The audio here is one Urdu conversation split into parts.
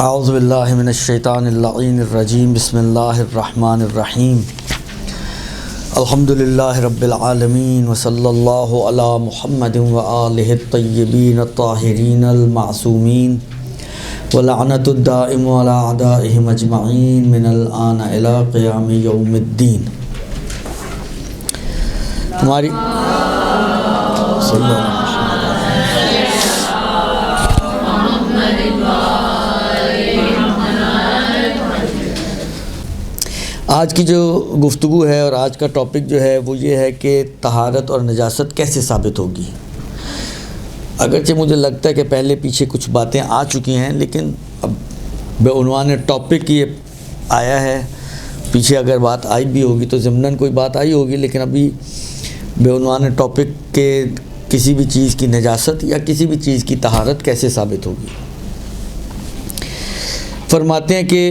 اعوذ باللہ من الشیطان اللعین الرجیم بسم اللہ الرحمن الرحیم الحمدللہ رب العالمین وصلی اللہ علی محمد وآلہ الطیبین الطاہرین المعصومین ولعنت الدائم علی اعدائہم اجمعین من الآن الی قیام یوم الدین۔ ہماری آج کی جو گفتگو ہے اور آج کا ٹاپک جو ہے وہ یہ ہے کہ طہارت اور نجاست کیسے ثابت ہوگی۔ اگرچہ مجھے لگتا ہے کہ پہلے پیچھے کچھ باتیں آ چکی ہیں، لیکن اب بعنوان ٹاپک یہ آیا ہے، پیچھے اگر بات آئی بھی ہوگی تو ضمناً کوئی بات آئی ہوگی، لیکن ابھی بعنوان ٹاپک کے کسی بھی چیز کی نجاست یا کسی بھی چیز کی طہارت کیسے ثابت ہوگی۔ فرماتے ہیں کہ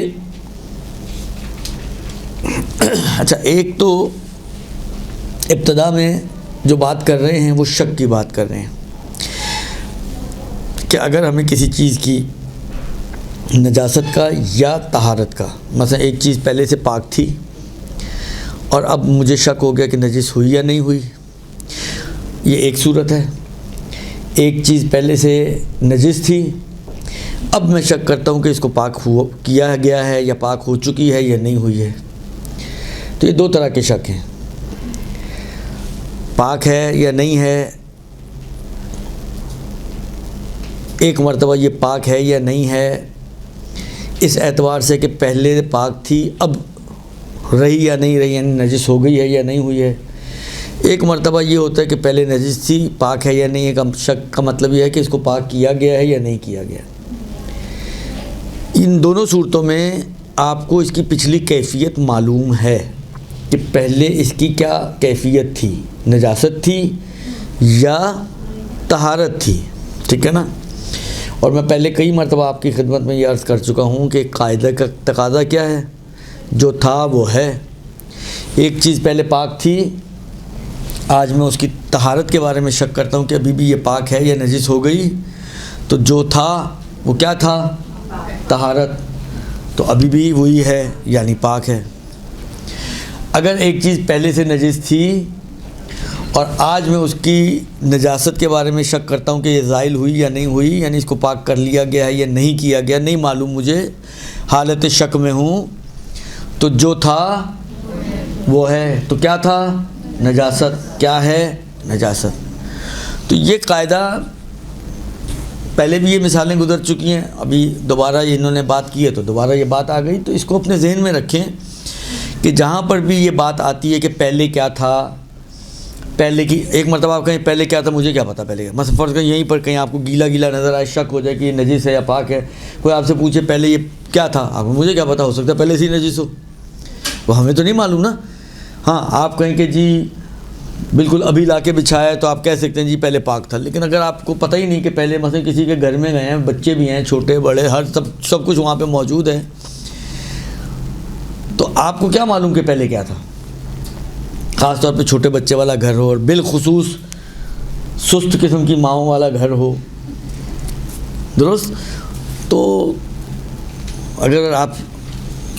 اچھا، ایک تو ابتدا میں جو بات کر رہے ہیں وہ شک کی بات کر رہے ہیں کہ اگر ہمیں کسی چیز کی نجاست کا یا طہارت کا، مثلا ایک چیز پہلے سے پاک تھی اور اب مجھے شک ہو گیا کہ نجس ہوئی یا نہیں ہوئی، یہ ایک صورت ہے۔ ایک چیز پہلے سے نجس تھی، اب میں شک کرتا ہوں کہ اس کو پاک کیا گیا ہے یا پاک ہو چکی ہے یا نہیں ہوئی ہے، تو یہ دو طرح کے شک ہیں۔ پاک ہے یا نہیں ہے، ایک مرتبہ یہ پاک ہے یا نہیں ہے اس اعتبار سے کہ پہلے پاک تھی اب رہی یا نہیں رہی، یعنی نجس ہو گئی ہے یا نہیں ہوئی ہے۔ ایک مرتبہ یہ ہوتا ہے کہ پہلے نجس تھی، پاک ہے یا نہیں ہے، شک کا مطلب یہ ہے کہ اس کو پاک کیا گیا ہے یا نہیں کیا گیا۔ ان دونوں صورتوں میں آپ کو اس کی پچھلی کیفیت معلوم ہے کہ پہلے اس کی کیا کیفیت تھی، نجاست تھی یا طہارت تھی، ٹھیک ہے نا۔ اور میں پہلے کئی مرتبہ آپ کی خدمت میں یہ عرض کر چکا ہوں کہ قاعدہ کا تقاضا کیا ہے، جو تھا وہ ہے۔ ایک چیز پہلے پاک تھی، آج میں اس کی طہارت کے بارے میں شک کرتا ہوں کہ ابھی بھی یہ پاک ہے یا نجس ہو گئی، تو جو تھا وہ کیا تھا، طہارت، تو ابھی بھی وہی ہے یعنی پاک ہے۔ اگر ایک چیز پہلے سے نجس تھی اور آج میں اس کی نجاست کے بارے میں شک کرتا ہوں کہ یہ زائل ہوئی یا نہیں ہوئی، یعنی اس کو پاک کر لیا گیا ہے یا نہیں کیا گیا، نہیں معلوم، مجھے حالت شک میں ہوں، تو جو تھا وہ ہے، تو کیا تھا، نجاست، کیا ہے، نجاست۔ تو یہ قاعدہ پہلے بھی یہ مثالیں گزر چکی ہیں، ابھی دوبارہ انہوں نے بات کی ہے تو دوبارہ یہ بات آ گئی، تو اس کو اپنے ذہن میں رکھیں کہ جہاں پر بھی یہ بات آتی ہے کہ پہلے کیا تھا، پہلے کی، ایک مرتبہ آپ کہیں پہلے کیا تھا، مجھے کیا پتہ پہلے کیا، مثلا فرض کریں یہیں پر کہیں آپ کو گیلا گیلا نظر آئے، شک ہو جائے کہ یہ نجس ہے یا پاک ہے، کوئی آپ سے پوچھے پہلے یہ کیا تھا، آپ کو مجھے کیا پتہ، ہو سکتا ہے پہلے سے ہی نجس ہو، وہ ہمیں تو نہیں معلوم نا۔ ہاں، آپ کہیں کہ جی بالکل ابھی لا کے بچھایا ہے تو آپ کہہ سکتے ہیں جی پہلے پاک تھا، لیکن اگر آپ کو پتہ ہی نہیں کہ پہلے مثلا کسی کے گھر میں گئے ہیں، بچے بھی ہیں، چھوٹے بڑے، ہر سب کچھ وہاں پہ موجود ہے، تو آپ کو کیا معلوم کہ پہلے کیا تھا، خاص طور پہ چھوٹے بچے والا گھر ہو اور بالخصوص سست قسم کی ماؤں والا گھر ہو، درست۔ تو اگر آپ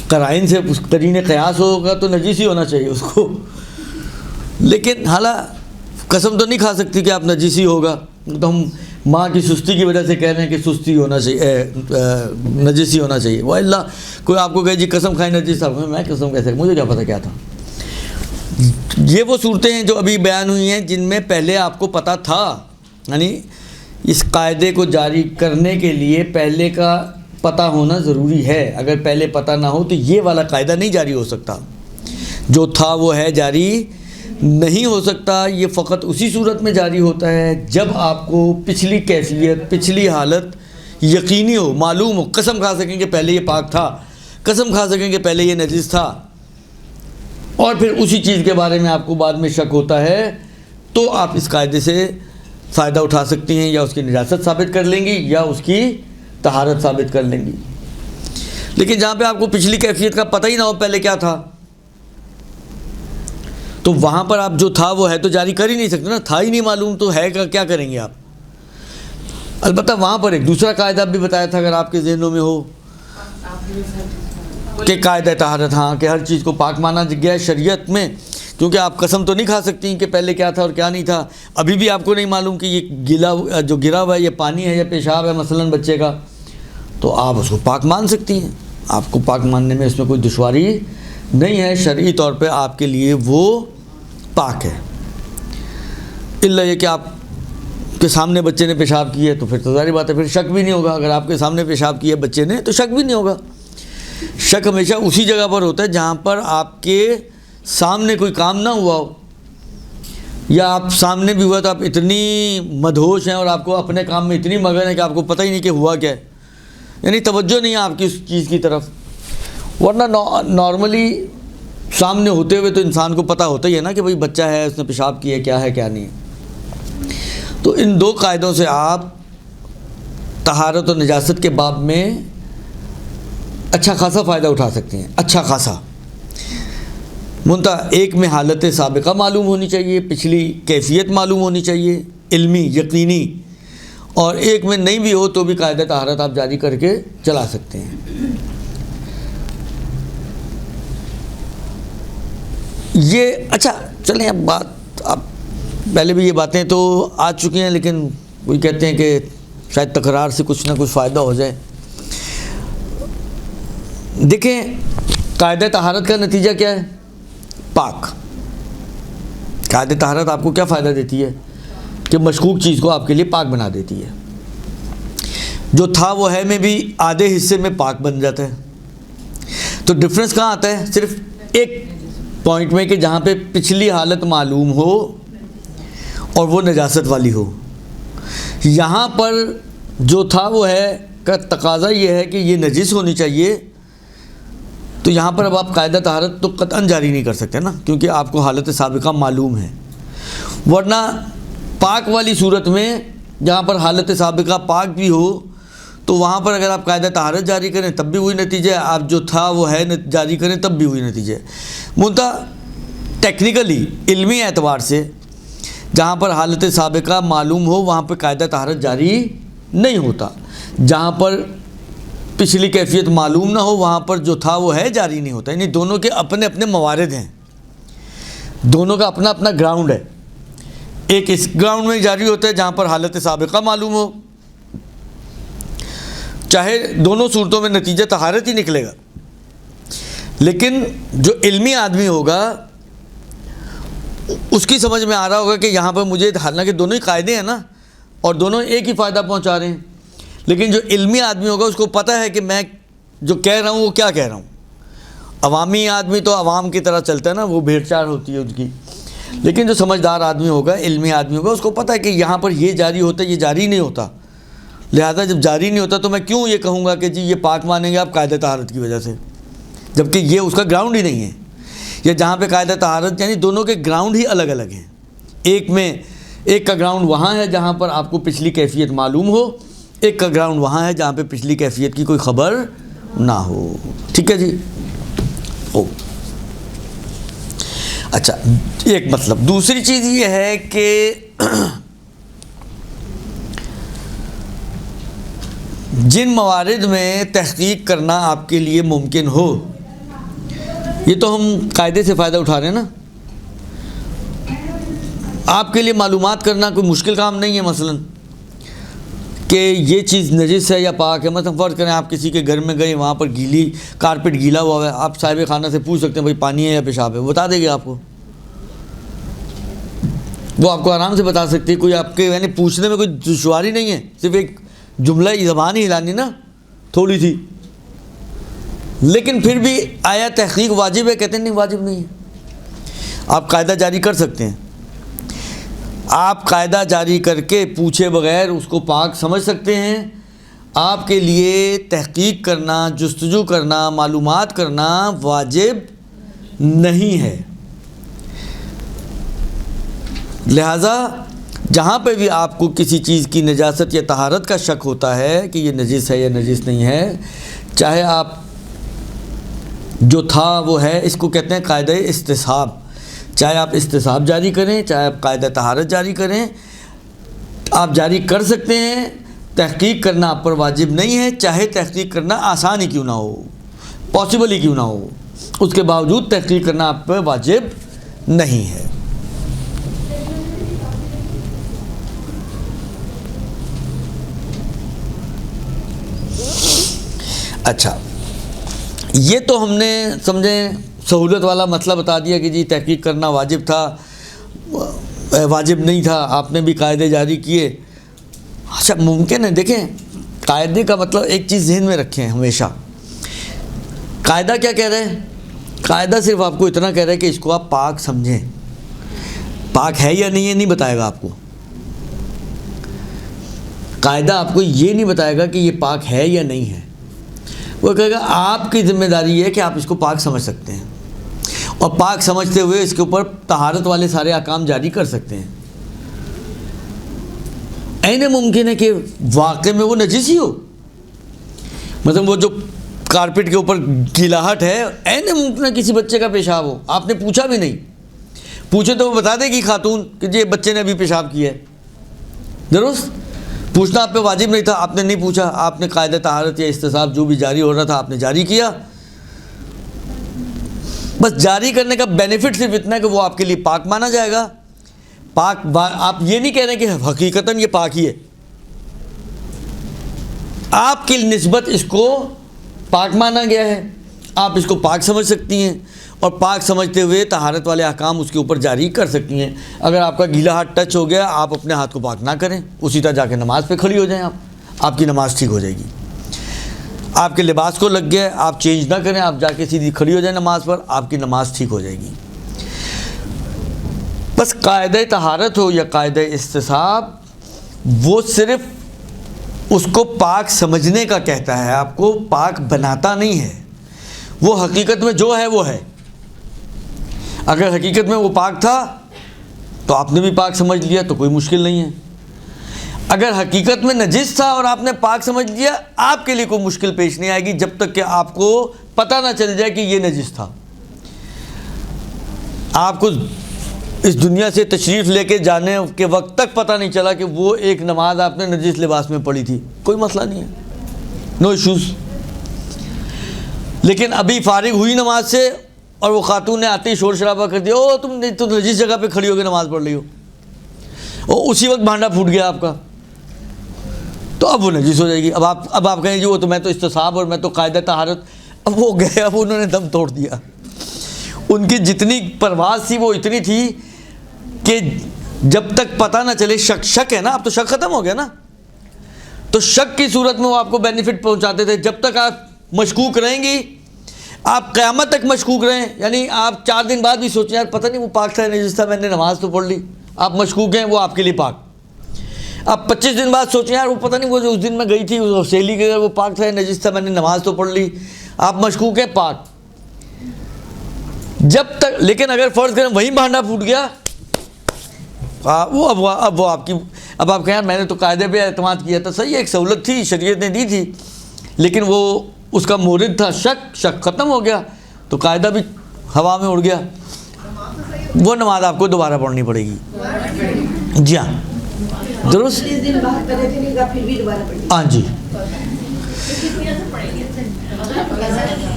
قرائن سے اس قرین قیاس ہوگا تو نجیس ہی ہونا چاہیے اس کو، لیکن حالانکہ قسم تو نہیں کھا سکتی کہ آپ نجیسی ہوگا، تو ہم ماں کی سستی کی وجہ سے کہہ رہے ہیں کہ سستی ہونا چاہیے، نجیسی ہونا چاہیے، وہ اللہ کوئی آپ کو کہے جی قسم کھائیں نجیس صاحب، میں قسم کیسے، مجھے کیا پتہ کیا تھا۔ یہ وہ صورتیں ہیں جو ابھی بیان ہوئی ہیں جن میں پہلے آپ کو پتہ تھا، یعنی اس قاعدے کو جاری کرنے کے لیے پہلے کا پتہ ہونا ضروری ہے، اگر پہلے پتہ نہ ہو تو یہ والا قاعدہ نہیں جاری ہو سکتا، جو تھا وہ ہے جاری نہیں ہو سکتا۔ یہ فقط اسی صورت میں جاری ہوتا ہے جب آپ کو پچھلی کیفیت، پچھلی حالت یقینی ہو، معلوم ہو، قسم کھا سکیں کہ پہلے یہ پاک تھا، قسم کھا سکیں کہ پہلے یہ نجس تھا، اور پھر اسی چیز کے بارے میں آپ کو بعد میں شک ہوتا ہے، تو آپ اس قاعدے سے فائدہ اٹھا سکتی ہیں، یا اس کی نجاست ثابت کر لیں گی یا اس کی طہارت ثابت کر لیں گی۔ لیکن جہاں پہ آپ کو پچھلی کیفیت کا پتہ ہی نہ ہو پہلے کیا تھا، تو وہاں پر آپ جو تھا وہ ہے تو جاری کر ہی نہیں سکتے نا، تھا ہی نہیں معلوم تو ہے کیا کریں گے آپ۔ البتہ وہاں پر ایک دوسرا قاعدہ بھی بتایا تھا، اگر آپ کے ذہنوں میں ہو، کہ قاعدہ طہارت، ہاں، کہ ہر چیز کو پاک مانا گیا ہے شریعت میں، کیونکہ آپ قسم تو نہیں کھا سکتی کہ پہلے کیا تھا اور کیا نہیں تھا. ابھی بھی آپ کو نہیں معلوم کہ یہ گیلا جو گرا ہوا ہے یہ پانی ہے یا پیشاب ہے مثلا بچے کا، تو آپ اس کو پاک مان سکتی ہیں. آپ کو پاک ماننے میں اس میں کوئی دشواری نہیں ہے، شرعی طور پہ آپ کے لیے وہ پاک ہے. الا یہ کہ آپ کے سامنے بچے نے پیشاب کی ہے تو پھر تو ظاہر بات ہے پھر شک بھی نہیں ہوگا. اگر آپ کے سامنے پیشاب کی ہے بچے نے تو شک بھی نہیں ہوگا. شک ہمیشہ اسی جگہ پر ہوتا ہے جہاں پر آپ کے سامنے کوئی کام نہ ہوا ہو، یا آپ سامنے بھی ہوا تو آپ اتنی مدہوش ہیں اور آپ کو اپنے کام میں اتنی مگن ہے کہ آپ کو پتہ ہی نہیں کہ ہوا کیا ہے، یعنی توجہ نہیں ہے آپ کی اس چیز کی طرف. ورنہ نارملی سامنے ہوتے ہوئے تو انسان کو پتہ ہوتا ہی ہے نا کہ بھئی بچہ ہے، اس نے پیشاب کی ہے، کیا ہے کیا نہیں ہے. تو ان دو قاعدوں سے آپ طہارت و نجاست کے باب میں اچھا خاصا فائدہ اٹھا سکتے ہیں، اچھا خاصا. منتہا ایک میں حالت سابقہ معلوم ہونی چاہیے، پچھلی کیفیت معلوم ہونی چاہیے، علمی یقینی، اور ایک میں نہیں بھی ہو تو بھی قاعدہ طہارت آپ جاری کر کے چلا سکتے ہیں. یہ اچھا چلیں اب بات، اب پہلے بھی یہ باتیں تو آ چکی ہیں لیکن وہی کہتے ہیں کہ شاید تکرار سے کچھ نہ کچھ فائدہ ہو جائے. دیکھیں قاعدہ طہارت کا نتیجہ کیا ہے؟ پاک. قاعدہ طہارت آپ کو کیا فائدہ دیتی ہے؟ کہ مشکوک چیز کو آپ کے لیے پاک بنا دیتی ہے. جو تھا وہ ہے میں بھی آدھے حصے میں پاک بن جاتا ہے. تو ڈفرنس کہاں آتا ہے؟ صرف ایک پوائنٹ میں کہ جہاں پہ پچھلی حالت معلوم ہو اور وہ نجاست والی ہو. یہاں پر جو تھا وہ ہے کا تقاضا یہ ہے کہ یہ نجس ہونی چاہیے، تو یہاں پر اب آپ قاعدہ طہارت تو قطعاً جاری نہیں کر سکتے نا، کیونکہ آپ کو حالت سابقہ معلوم ہے. ورنہ پاک والی صورت میں جہاں پر حالت سابقہ پاک بھی ہو تو وہاں پر اگر آپ قاعدہ طہارت جاری کریں تب بھی وہی نتیجہ ہے، آپ جو تھا وہ ہے جاری کریں تب بھی وہی نتیجہ ہے. منتہا ٹیکنیکلی علمی اعتبار سے جہاں پر حالت سابقہ معلوم ہو وہاں پہ قاعدہ طہارت جاری نہیں ہوتا. جہاں پر پچھلی کیفیت معلوم نہ ہو وہاں پر جو تھا وہ ہے جاری نہیں ہوتا. یعنی دونوں کے اپنے اپنے موارد ہیں، دونوں کا اپنا اپنا گراؤنڈ ہے. ایک اس گراؤنڈ میں جاری ہوتا ہے جہاں پر حالت سابقہ معلوم ہو، چاہے دونوں صورتوں میں نتیجہ طہارت ہی نکلے گا. لیکن جو علمی آدمی ہوگا اس کی سمجھ میں آ رہا ہوگا کہ یہاں پر مجھے، حالانکہ دونوں ہی قاعدے ہیں نا اور دونوں ایک ہی فائدہ پہنچا رہے ہیں، لیکن جو علمی آدمی ہوگا اس کو پتہ ہے کہ میں جو کہہ رہا ہوں وہ کیا کہہ رہا ہوں. عوامی آدمی تو عوام کی طرح چلتا ہے نا، وہ بھیڑ چال ہوتی ہے ان کی. لیکن جو سمجھدار آدمی ہوگا، علمی آدمی ہوگا، اس کو پتہ ہے کہ یہاں پر یہ جاری ہوتا ہے، یہ جاری نہیں ہوتا. لہذا جب جاری نہیں ہوتا تو میں کیوں یہ کہوں گا کہ جی یہ پاک مانیں گے آپ قاعدہ طہارت کی وجہ سے، جبکہ یہ اس کا گراؤنڈ ہی نہیں ہے. یا جہاں پہ قاعدہ طہارت، یعنی دونوں کے گراؤنڈ ہی الگ الگ ہیں. ایک کا گراؤنڈ وہاں ہے جہاں پر آپ کو پچھلی کیفیت معلوم ہو، ایک کا گراؤنڈ وہاں ہے جہاں پہ پچھلی کیفیت کی کوئی خبر نہ ہو. ٹھیک ہے جی. اچھا ایک مطلب. دوسری چیز یہ ہے کہ جن موارد میں تحقیق کرنا آپ کے لیے ممکن ہو، یہ تو ہم قاعدے سے فائدہ اٹھا رہے ہیں نا. آپ کے لیے معلومات کرنا کوئی مشکل کام نہیں ہے. مثلا کہ یہ چیز نجس ہے یا پاک ہے. مثلا فرض کریں آپ کسی کے گھر میں گئے، وہاں پر کارپیٹ گیلا ہوا ہے، آپ صاحب خانہ سے پوچھ سکتے ہیں بھائی پانی ہے یا پیشاب ہے، وہ بتا دے گی آپ کو. وہ آپ کو آرام سے بتا سکتی ہے. کوئی آپ کے یعنی پوچھنے میں کوئی دشواری نہیں ہے، صرف ایک جملہ زبان ہی ہلانی نا تھوڑی سی. لیکن پھر بھی آیا تحقیق واجب ہے؟ کہتے ہیں نہیں واجب نہیں ہے. آپ قاعدہ جاری کر سکتے ہیں. آپ قاعدہ جاری کر کے پوچھے بغیر اس کو پاک سمجھ سکتے ہیں. آپ کے لیے تحقیق کرنا، جستجو کرنا، معلومات کرنا واجب نہیں ہے. لہذا جہاں پہ بھی آپ کو کسی چیز کی نجاست یا طہارت کا شک ہوتا ہے کہ یہ نجس ہے یا نجس نہیں ہے، چاہے آپ جو تھا وہ ہے، اس کو کہتے ہیں قاعدہ استصحاب. چاہے آپ استصحاب جاری کریں، چاہے آپ قاعدہ طہارت جاری کریں، آپ جاری کر سکتے ہیں. تحقیق کرنا آپ پر واجب نہیں ہے، چاہے تحقیق کرنا آسان ہی کیوں نہ ہو. پاسبل ہی کیوں نہ ہو، اس کے باوجود تحقیق کرنا آپ پہ واجب نہیں ہے۔ اچھا، یہ تو ہم نے سمجھیں سہولت والا مسئلہ بتا دیا کہ جی تحقیق کرنا واجب تھا، واجب نہیں تھا، آپ نے بھی قاعدے جاری کیے۔ اچھا ممکن ہے، دیکھیں قاعدے کا مطلب ایک چیز ذہن میں رکھیں ہمیشہ، قاعدہ کیا کہہ رہے ہیں؟ قاعدہ صرف آپ کو اتنا کہہ رہا ہے کہ اس کو آپ پاک سمجھیں، پاک ہے یا نہیں ہے نہیں بتائے گا آپ کو۔ قاعدہ آپ کو یہ نہیں بتائے گا کہ یہ پاک ہے یا نہیں ہے، وہ کہے گا آپ کی ذمہ داری ہے کہ آپ اس کو پاک سمجھ سکتے ہیں، اور پاک سمجھتے ہوئے اس کے اوپر طہارت والے سارے احکام جاری کر سکتے ہیں۔ عین ممکن ہے کہ واقع میں وہ نجس ہی ہو، مثلا وہ جو کارپیٹ کے اوپر گیلاہٹ ہے، عین ممکن ہے کسی بچے کا پیشاب ہو، آپ نے پوچھا بھی نہیں، پوچھے تو وہ بتا دے گی خاتون کہ جی بچے نے ابھی پیشاب کیا ہے، درست؟ پوچھنا آپ پہ واجب نہیں تھا، آپ نے نہیں پوچھا، آپ نے قاعدہ طہارت یا استصحاب جو بھی جاری ہو رہا تھا آپ نے جاری کیا، بس جاری کرنے کا بینیفٹ صرف اتنا ہے کہ وہ آپ کے لیے پاک مانا جائے گا۔ پاک آپ یہ نہیں کہہ رہے کہ حقیقتاً یہ پاک ہی ہے، آپ کی نسبت اس کو پاک مانا گیا ہے، آپ اس کو پاک سمجھ سکتی ہیں، اور پاک سمجھتے ہوئے طہارت والے احکام اس کے اوپر جاری کر سکتی ہیں۔ اگر آپ کا گیلا ہاتھ ٹچ ہو گیا، آپ اپنے ہاتھ کو پاک نہ کریں، اسی طرح جا کے نماز پہ کھڑی ہو جائیں، آپ کی نماز ٹھیک ہو جائے گی۔ آپ کے لباس کو لگ گیا ہے، آپ چینج نہ کریں، آپ جا کے سیدھی کھڑی ہو جائیں نماز پر، آپ کی نماز ٹھیک ہو جائے گی۔ بس قاعدہ طہارت ہو یا قاعدہ استصحاب، وہ صرف اس کو پاک سمجھنے کا کہتا ہے، آپ کو پاک بناتا نہیں ہے۔ وہ حقیقت میں جو ہے وہ ہے، اگر حقیقت میں وہ پاک تھا تو آپ نے بھی پاک سمجھ لیا تو کوئی مشکل نہیں ہے، اگر حقیقت میں نجس تھا اور آپ نے پاک سمجھ لیا، آپ کے لیے کوئی مشکل پیش نہیں آئے گی جب تک کہ آپ کو پتہ نہ چل جائے کہ یہ نجس تھا۔ آپ کو اس دنیا سے تشریف لے کے جانے کے وقت تک پتہ نہیں چلا کہ وہ ایک نماز آپ نے نجس لباس میں پڑھی تھی، کوئی مسئلہ نہیں ہے، نو ایشوز۔ لیکن ابھی فارغ ہوئی نماز سے اور وہ خاتون نے آتے ہی شور شرابہ کر دیا، او تم تو نجس جگہ پہ کھڑی ہو کے نماز پڑھ رہی ہو، اور اسی وقت بھانڈا پھوٹ گیا آپ کا، تو اب وہ نجس ہو جائے گی۔ اب آپ کہیں جی وہ تو میں تو استصحاب اور میں تو قاعدہ طہارت، اب وہ گئے، اب انہوں نے دم توڑ دیا۔ ان کی جتنی پرواز تھی وہ اتنی تھی کہ جب تک پتہ نہ چلے، شک ہے نا، اب تو شک ختم ہو گیا نا، تو شک کی صورت میں وہ آپ کو بینیفٹ پہنچاتے تھے۔ جب تک آپ مشکوک رہیں گی، آپ قیامت تک مشکوک رہیں، یعنی آپ 4 دن بعد بھی سوچیں یار پتہ نہیں وہ پاک تھا نجس تھا، میں نے نماز تو پڑھ لی، آپ مشکوک ہیں، وہ آپ کے لیے پاک۔ آپ 25 دن بعد سوچیں یار وہ پتہ نہیں وہ جو اس دن میں گئی تھی اس سہیلی کے گھر، وہ پاک تھا نجس تھا، میں نے نماز تو پڑھ لی، آپ مشکوک ہیں، پاک۔ جب تک، لیکن اگر فرض کریں وہیں بھانڈا پھوٹ گیا، وہ اب وہ آپ کی، اب آپ کہیں یار میں نے تو قاعدے پہ اعتماد کیا تھا، صحیح ہے، ایک سہولت تھی شریعت نے دی تھی، لیکن وہ اس کا مورد تھا شک ختم ہو گیا تو قاعدہ بھی ہوا میں اڑ گیا، وہ نماز آپ کو دوبارہ پڑھنی پڑے گی۔ جی ہاں درست، ہاں جی،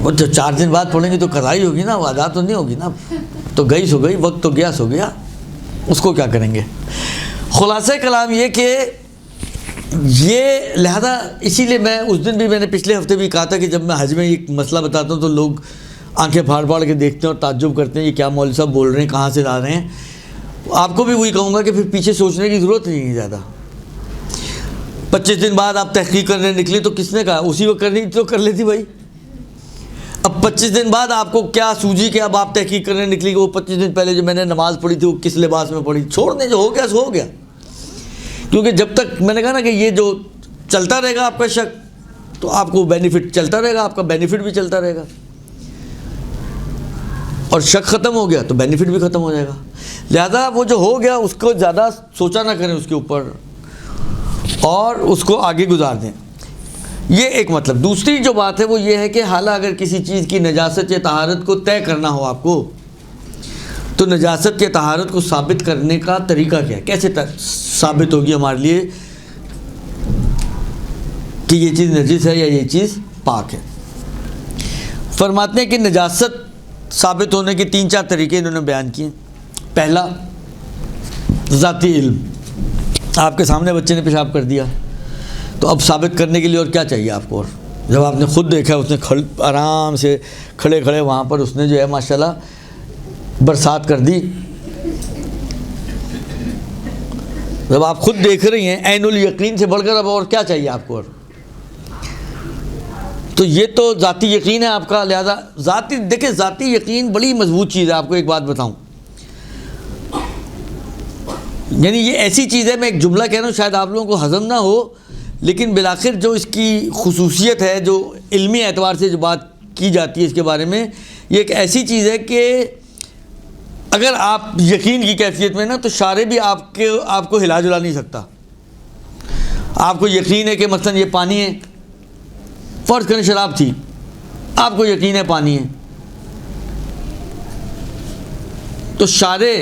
وہ جو 4 دن بعد پڑھیں گے تو قضا ہی ہوگی نا، وہ ادا تو نہیں ہوگی نا، تو گئی سو گئی، وقت تو گیا سو گیا، اس کو کیا کریں گے۔ خلاصہ کلام یہ کہ یہ لہذا اسی لیے میں اس دن بھی، میں نے پچھلے ہفتے بھی کہا تھا کہ جب میں حج میں یہ مسئلہ بتاتا ہوں تو لوگ آنکھیں پھاڑ پھاڑ کے دیکھتے ہیں اور تعجب کرتے ہیں، یہ کیا مولوی صاحب بول رہے ہیں، کہاں سے لا رہے ہیں۔ آپ کو بھی وہی کہوں گا کہ پھر پیچھے سوچنے کی ضرورت نہیں ہے زیادہ۔ 25 دن بعد آپ تحقیق کرنے نکلے تو کس نے کہا اسی وقت کرنی تو کر لیتی بھائی۔ اب 25 دن بعد آپ کو کیا سوجی کہ اب آپ تحقیق کرنے نکلی کہ وہ 25 دن پہلے جو میں نے نماز پڑھی تھی وہ کس لباس میں پڑھی، چھوڑ دیں، جو ہو گیا سو ہو گیا۔ کیونکہ جب تک میں نے کہا نا کہ یہ جو چلتا رہے گا آپ کا شک، تو آپ کو بینیفٹ چلتا رہے گا، آپ کا بینیفٹ بھی چلتا رہے گا، اور شک ختم ہو گیا تو بینیفٹ بھی ختم ہو جائے گا۔ لہذا وہ جو ہو گیا اس کو زیادہ سوچا نہ کریں اس کے اوپر، اور اس کو آگے گزار دیں، یہ ایک مطلب۔ دوسری جو بات ہے وہ یہ ہے کہ حالہ اگر کسی چیز کی نجاست یا طہارت کو طے کرنا ہو آپ کو، تو نجاست یا طہارت کو ثابت کرنے کا طریقہ کیا ہے، کیسے ثابت ہوگی ہمارے لیے کہ یہ چیز نجس ہے یا یہ چیز پاک ہے۔ فرماتے ہیں کہ نجاست ثابت ہونے کے 3-4 طریقے انہوں نے بیان کیے. پہلا ذاتی علم. آپ کے سامنے بچے نے پیشاب کر دیا تو اب ثابت کرنے کے لیے اور کیا چاہیے آپ کو؟ اور جب آپ نے خود دیکھا اس نے آرام سے کھڑے کھڑے وہاں پر اس نے جو ہے ماشاءاللہ برسات کر دی. جب آپ خود دیکھ رہی ہیں عین الیقین سے بڑھ کر اب اور کیا چاہیے آپ کو؟ اور تو یہ تو ذاتی یقین ہے آپ کا. لہذا دیکھیں ذاتی یقین بڑی مضبوط چیز ہے. آپ کو ایک بات بتاؤں, یعنی یہ ایسی چیز ہے, میں ایک جملہ کہہ رہا ہوں شاید آپ لوگوں کو ہضم نہ ہو, لیکن بالآخر جو اس کی خصوصیت ہے, جو علمی اعتبار سے جو بات کی جاتی ہے اس کے بارے میں, یہ ایک ایسی چیز ہے کہ اگر آپ یقین کی کیفیت میں نا تو شارع بھی آپ کو ہلا جلا نہیں سکتا. آپ کو یقین ہے کہ مثلا یہ پانی ہے, فرض کریں شراب تھی, آپ کو یقین ہے پانی ہے, تو شارع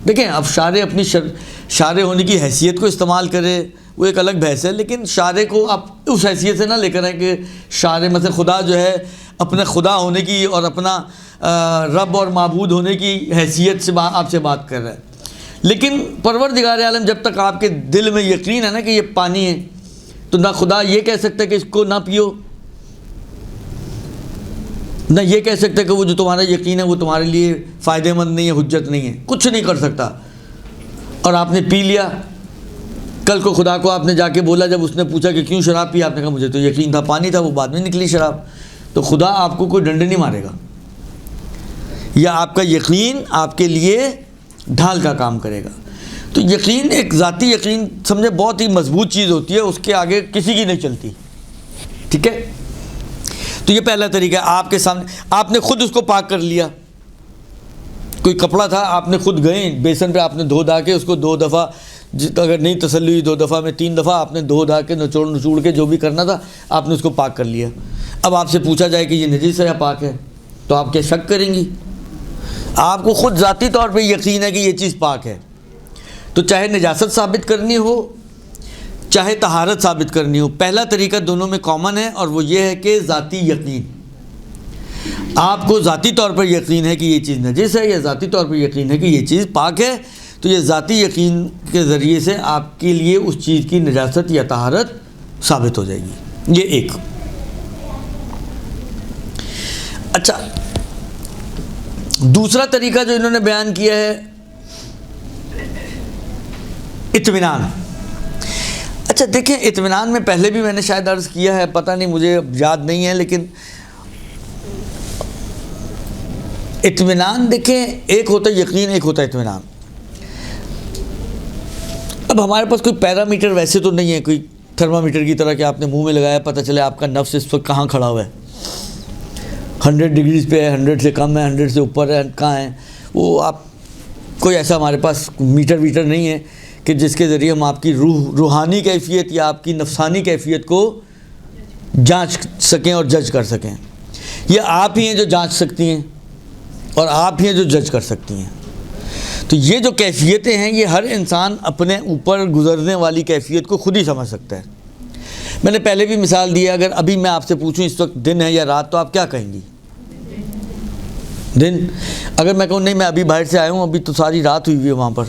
دیکھیں اب شارع اپنی شارع ہونے کی حیثیت کو استعمال کرے وہ ایک الگ بحث ہے, لیکن شارع کو آپ اس حیثیت سے نہ لے کر آئیں کہ شارع مثلا خدا جو ہے اپنے خدا ہونے کی اور اپنا رب اور معبود ہونے کی حیثیت سے آپ سے بات کر رہا ہے. لیکن پروردگار عالم جب تک آپ کے دل میں یقین ہے نا کہ یہ پانی ہے, تو نہ خدا یہ کہہ سکتا ہے کہ اس کو نہ پیو, نہ یہ کہہ سکتا کہ وہ جو تمہارا یقین ہے وہ تمہارے لیے فائدہ مند نہیں ہے, حجت نہیں ہے, کچھ نہیں کر سکتا. اور آپ نے پی لیا, کل کو خدا کو آپ نے جا کے بولا, جب اس نے پوچھا کہ کیوں شراب پی, آپ نے کہا مجھے تو یقین تھا پانی تھا, وہ بعد میں نکلی شراب, تو خدا آپ کو کوئی ڈنڈ نہیں مارے گا, یا آپ کا یقین آپ کے لیے ڈھال کا کام کرے گا. تو یقین ایک ذاتی یقین سمجھے بہت ہی مضبوط چیز ہوتی ہے, اس کے آگے کسی کی نہیں چلتی. ٹھیک ہے, تو یہ پہلا طریقہ ہے. آپ کے سامنے آپ نے خود اس کو پاک کر لیا, کوئی کپڑا تھا آپ نے خود گئے بیسن پہ, آپ نے دھو دھا کے اس کو 2 دفعہ, اگر نہیں تسلی ہوئی 2 دفعہ میں 3 دفعہ آپ نے دھو دھا کے نچوڑ کے جو بھی کرنا تھا آپ نے اس کو پاک کر لیا. اب آپ سے پوچھا جائے کہ یہ نجس ہے یا پاک ہے, تو آپ کیا شک کریں گی؟ آپ کو خود ذاتی طور پہ یقین ہے کہ یہ چیز پاک ہے. تو چاہے نجاست ثابت کرنی ہو چاہے طہارت ثابت کرنی ہو, پہلا طریقہ دونوں میں کامن ہے, اور وہ یہ ہے کہ ذاتی یقین. آپ کو ذاتی طور پر یقین ہے کہ یہ چیز نجس ہے, یا ذاتی طور پر یقین ہے کہ یہ چیز پاک ہے, تو یہ ذاتی یقین کے ذریعے سے آپ کے لیے اس چیز کی نجاست یا طہارت ثابت ہو جائے گی. یہ ایک. اچھا, دوسرا طریقہ جو انہوں نے بیان کیا ہے اطمینان. اچھا دیکھیں, اطمینان میں پہلے بھی میں نے شاید عرض کیا ہے, پتہ نہیں مجھے یاد نہیں ہے, لیکن اطمینان دیکھیں ایک ہوتا ہے یقین, ایک ہوتا ہے اطمینان. اب ہمارے پاس کوئی پیرامیٹر ویسے تو نہیں ہے, کوئی تھرمامیٹر کی طرح کہ آپ نے منہ میں لگایا پتہ چلے آپ کا نفس اس وقت کہاں کھڑا ہوا ہے, 100 ڈگریز پہ ہے, 100 سے کم ہے, 100 سے اوپر ہے, کہاں ہے وہ. آپ کوئی ایسا ہمارے پاس میٹر نہیں ہے کہ جس کے ذریعے ہم آپ کی روحانی کیفیت یا آپ کی نفسانی کیفیت کو جانچ سکیں اور جج کر سکیں. یہ آپ ہی ہیں جو جانچ سکتی ہیں اور آپ ہی ہیں جو جج کر سکتی ہیں. تو یہ جو کیفیتیں ہیں یہ ہر انسان اپنے اوپر گزرنے والی کیفیت کو خود ہی سمجھ سکتا ہے. میں نے پہلے بھی مثال دی ہے, اگر ابھی میں آپ سے پوچھوں اس وقت دن ہے یا رات, تو آپ کیا کہیں گی؟ دن. اگر میں کہوں نہیں میں ابھی باہر سے آیا ہوں, ابھی تو ساری رات ہوئی ہوئی ہے وہاں پر,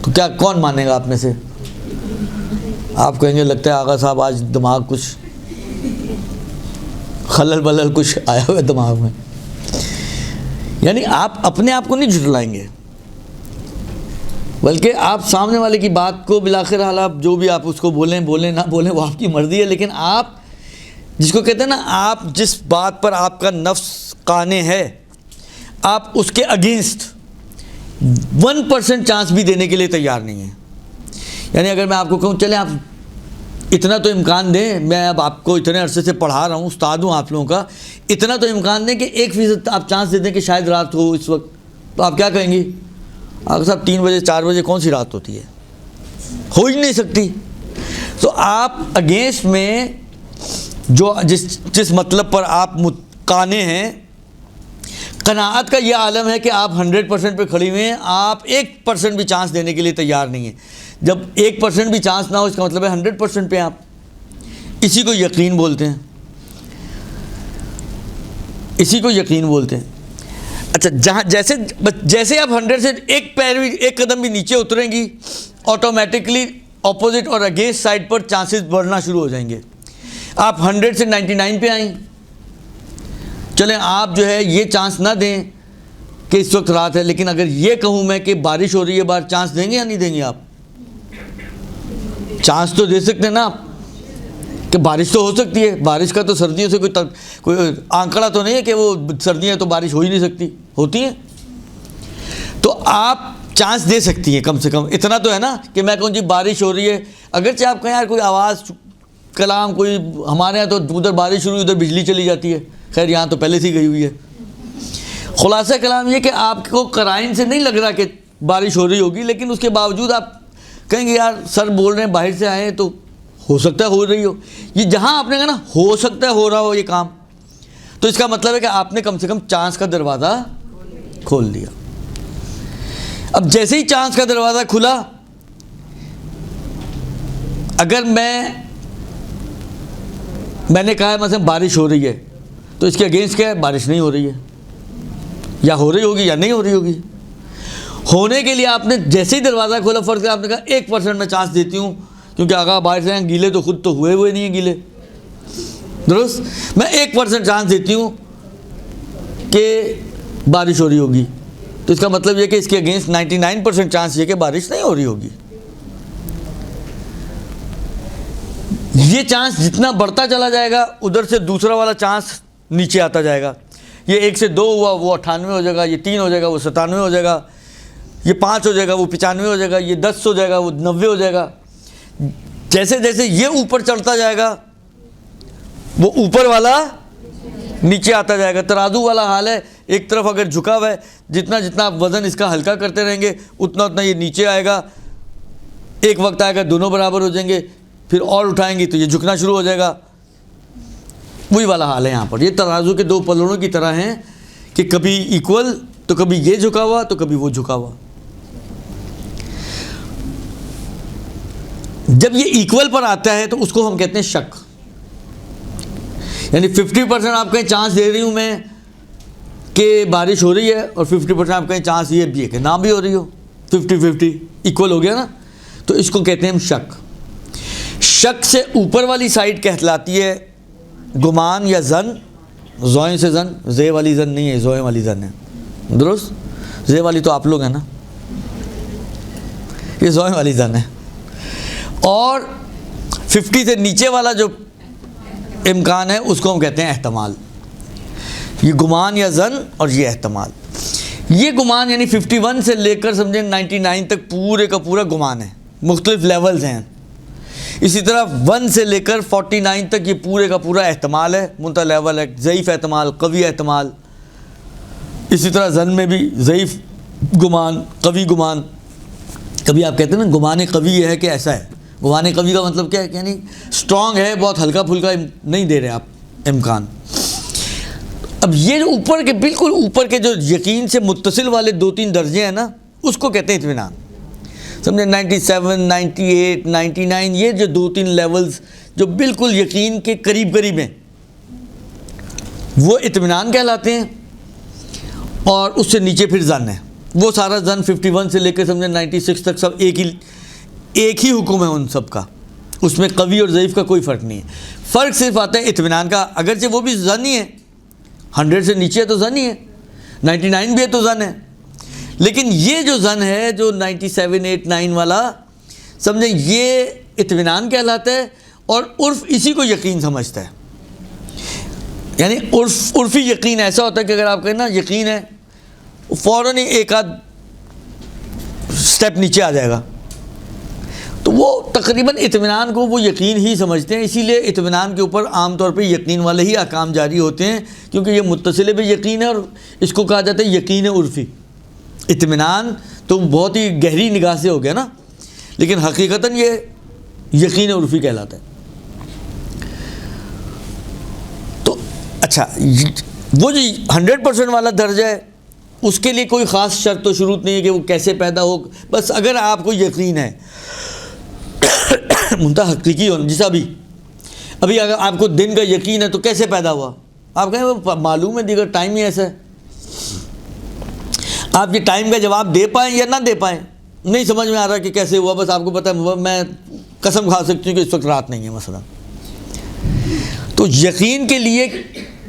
تو کیا کون مانے گا آپ میں سے؟ آپ کہیں گے لگتا ہے آغا صاحب آج دماغ کچھ خلل بلل کچھ آیا ہوا ہے دماغ میں. یعنی آپ اپنے آپ کو نہیں جھٹلائیں گے, بلکہ آپ سامنے والے کی بات کو بالآخر حال آپ جو بھی آپ اس کو بولیں نہ بولیں وہ آپ کی مرضی ہے, لیکن آپ جس کو کہتے ہیں نا, آپ جس بات پر آپ کا نفس قانع ہے آپ اس کے اگینسٹ 1% چانس بھی دینے کے لیے تیار نہیں ہیں. یعنی اگر میں آپ کو کہوں چلیں آپ اتنا تو امکان دیں, میں اب آپ کو اتنے عرصے سے پڑھا رہا ہوں, استاد ہوں آپ لوگوں کا, اتنا تو امکان دیں کہ 1% آپ چانس دے دیں کہ شاید رات ہو اس وقت, تو آپ کیا کہیں گی؟ اگر صاحب 3 بجے 4 بجے کون سی رات ہوتی ہے, ہو ہی نہیں سکتی. تو آپ اگینسٹ میں جو جس مطلب پر آپ قانع ہیں, قناعت کا یہ عالم ہے کہ آپ 100% پہ کھڑی ہوئے ہیں, آپ 1% بھی چانس دینے کے لیے تیار نہیں ہیں. جب 1% بھی چانس نہ ہو اس کا مطلب ہے 100% پہ آپ, اسی کو یقین بولتے ہیں. اسی کو یقین بولتے ہیں. اچھا جہاں جیسے آپ 100 سے ایک قدم بھی نیچے اتریں گی آٹومیٹکلی اپوزٹ اور اگینسٹ سائڈ پر چانسز بڑھنا شروع ہو جائیں گے. آپ 100 سے 99 پہ آئیں, چلیں آپ جو ہے یہ چانس نہ دیں کہ اس وقت رات ہے, لیکن اگر یہ کہوں میں کہ بارش ہو رہی ہے باہر, چانس دیں گے یا نہیں دیں گے؟ آپ چانس تو دے سکتے ہیں نا آپ کہ بارش تو ہو سکتی ہے. بارش کا تو سردیوں سے کوئی آنکڑا تو نہیں ہے کہ وہ سردیاں تو بارش ہو ہی نہیں سکتی, ہوتی ہیں. تو آپ چانس دے سکتی ہیں, کم سے کم اتنا تو ہے نا کہ میں کہوں جی بارش ہو رہی ہے, اگرچہ آپ کہیں یار کوئی آواز کلام کوئی, ہمارے یہاں تو ادھر بارش شروع ہوئی ادھر بجلی چلی جاتی ہے, خیر یہاں تو پہلے سے ہی گئی ہوئی ہے. خلاصہ کلام یہ کہ آپ کو قرائن سے نہیں لگ رہا کہ بارش ہو رہی ہوگی, لیکن اس کے باوجود آپ کہیں گے یار سر بول رہے ہیں باہر سے آئے ہیں تو ہو سکتا ہے ہو رہی ہو. یہ جہاں آپ نے کہا نا ہو سکتا ہے ہو رہا ہو یہ کام, تو اس کا مطلب ہے کہ آپ نے کم سے کم چانس کا دروازہ کھول دیا. اب جیسے ہی چانس کا دروازہ کھلا, اگر میں نے کہا ہے مثلا بارش ہو رہی ہے, تو اس کے اگینسٹ کیا ہے؟ بارش نہیں ہو رہی ہے, یا ہو رہی ہوگی یا نہیں ہو رہی ہوگی. ہونے کے لیے آپ نے جیسے ہی دروازہ کھولا, فرض آپ نے کہا 1% میں چانس دیتی ہوں کیونکہ آگاہ باہر سے ہیں گیلے تو خود تو ہوئے نہیں ہیں گیلے, درست, میں 1% چانس دیتی ہوں کہ بارش ہو رہی ہوگی, تو اس کا مطلب یہ کہ اس کے اگینسٹ 99% چانس یہ کہ بارش نہیں ہو رہی ہوگی. یہ چانس جتنا بڑھتا چلا جائے گا ادھر سے دوسرا والا چانس نیچے آتا جائے گا. یہ 1 سے 2 ہوا وہ 98 ہو جائے گا, یہ 3 ہو جائے گا وہ 97 ہو جائے گا, یہ 5 ہو جائے گا وہ 95 ہو جائے گا, یہ 10 ہو جائے گا وہ 90 ہو جائے گا. جیسے جیسے یہ اوپر چڑھتا جائے گا وہ اوپر والا نیچے آتا جائے گا. ترازو والا حال ہے, ایک طرف اگر جھکا ہوا ہے, جتنا جتنا آپ وزن اس کا ہلکا کرتے رہیں گے اتنا اتنا یہ نیچے آئے گا. ایک وقت آئے گا دونوں برابر ہو جائیں گے, پھر اور اٹھائیں گے تو یہ جھکنا شروع ہو جائے گا. وہی والا حال ہے یہاں پر. یہ ترازو کے 2 پلڑوں کی طرح ہیں کہ کبھی ایکول تو کبھی یہ جھکا ہوا تو کبھی وہ جھکا ہوا. جب یہ ایکول پر آتا ہے تو اس کو ہم کہتے ہیں شک, یعنی 50% آپ کہیں چانس دے رہی ہوں میں کہ بارش ہو رہی ہے, اور 50% آپ کہیں چانس یہ بھی ہے کہ نہ بھی ہو رہی ہو, 50-50 ایکول ہو گیا نا, تو اس کو کہتے ہیں ہم شک. شک سے اوپر والی سائڈ کہلاتی ہے گمان یا ظن, زوئیں سے ظن, زے والی ظن نہیں ہے, زوئیں والی ظن ہے, درست. زے والی تو آپ لوگ ہیں نا, یہ زوئیں والی ظن ہے. اور 50 سے نیچے والا جو امکان ہے اس کو ہم کہتے ہیں احتمال. یہ گمان یا ظن اور یہ احتمال. یہ گمان یعنی 51 سے لے کر سمجھیں 99 تک پورے کا پورا گمان ہے, مختلف لیولز ہیں. اسی طرح 1 سے لے کر 49 تک یہ پورے کا پورا احتمال ہے, منتہا لیول ہے, ضعیف احتمال, قوی احتمال. اسی طرح ظن میں بھی ضعیف گمان, قوی گمان. کبھی آپ کہتے ہیں نا گمان قوی یہ ہے کہ ایسا ہے, گمان قوی کا مطلب کیا ہے, یعنی اسٹرانگ ہے, بہت ہلکا پھلکا نہیں دے رہے آپ امکان. اب یہ جو اوپر کے بالکل اوپر کے جو یقین سے متصل والے 2-3 درجے ہیں نا, اس کو کہتے ہیں اطمینان. سمجھے 97, 98, 99, یہ جو 2-3 لیولز جو بالکل یقین کے قریب قریب ہیں وہ اطمینان کہلاتے ہیں. اور اس سے نیچے پھر ظن ہے, وہ سارا ظن 51 سے لے کے سمجھے 96 تک سب ایک ہی حکم ہے ان سب کا, اس میں قوی اور ضعیف کا کوئی فرق نہیں ہے. فرق صرف آتا ہے اطمینان کا, اگرچہ وہ بھی ظن ہی ہے, 100 سے نیچے ہے تو ظن ہی ہے, 99 بھی ہے تو ظن ہے, لیکن یہ جو ظن ہے جو 97, 8, 9 والا سمجھیں یہ اطمینان کہلاتا ہے. اور عرف اسی کو یقین سمجھتا ہے. یعنی عرفی یقین ایسا ہوتا ہے کہ اگر آپ کہیں نا یقین ہے, فوراً ہی ایک آدھ سٹیپ نیچے آ جائے گا, تو وہ تقریباً اطمینان کو وہ یقین ہی سمجھتے ہیں. اسی لیے اطمینان کے اوپر عام طور پہ یقین والے ہی احکام جاری ہوتے ہیں, کیونکہ یہ متصل بھی یقین ہے اور اس کو کہا جاتا ہے یقین عرفی. اطمینان تو بہت ہی گہری نگاہ سے ہو گیا نا, لیکن حقیقتاً یہ یقین عرفی کہلاتا ہے. تو اچھا, وہ جو 100% والا درجہ ہے اس کے لیے کوئی خاص شرط و شروط نہیں ہے کہ وہ کیسے پیدا ہو, بس اگر آپ کو یقین ہے منتہا حقیقی ہونا, جیسا ابھی اگر آپ کو دن کا یقین ہے تو کیسے پیدا ہوا, آپ کہیں وہ معلوم ہے دیگر ٹائم ہی ایسا ہے. آپ یہ ٹائم کا جواب دے پائیں یا نہ دے پائیں نہیں سمجھ میں آ رہا کہ کیسے ہوا. بس آپ کو پتہ ہے میں قسم کھا سکتی ہوں کہ اس وقت رات نہیں ہے مثلا. تو یقین کے لیے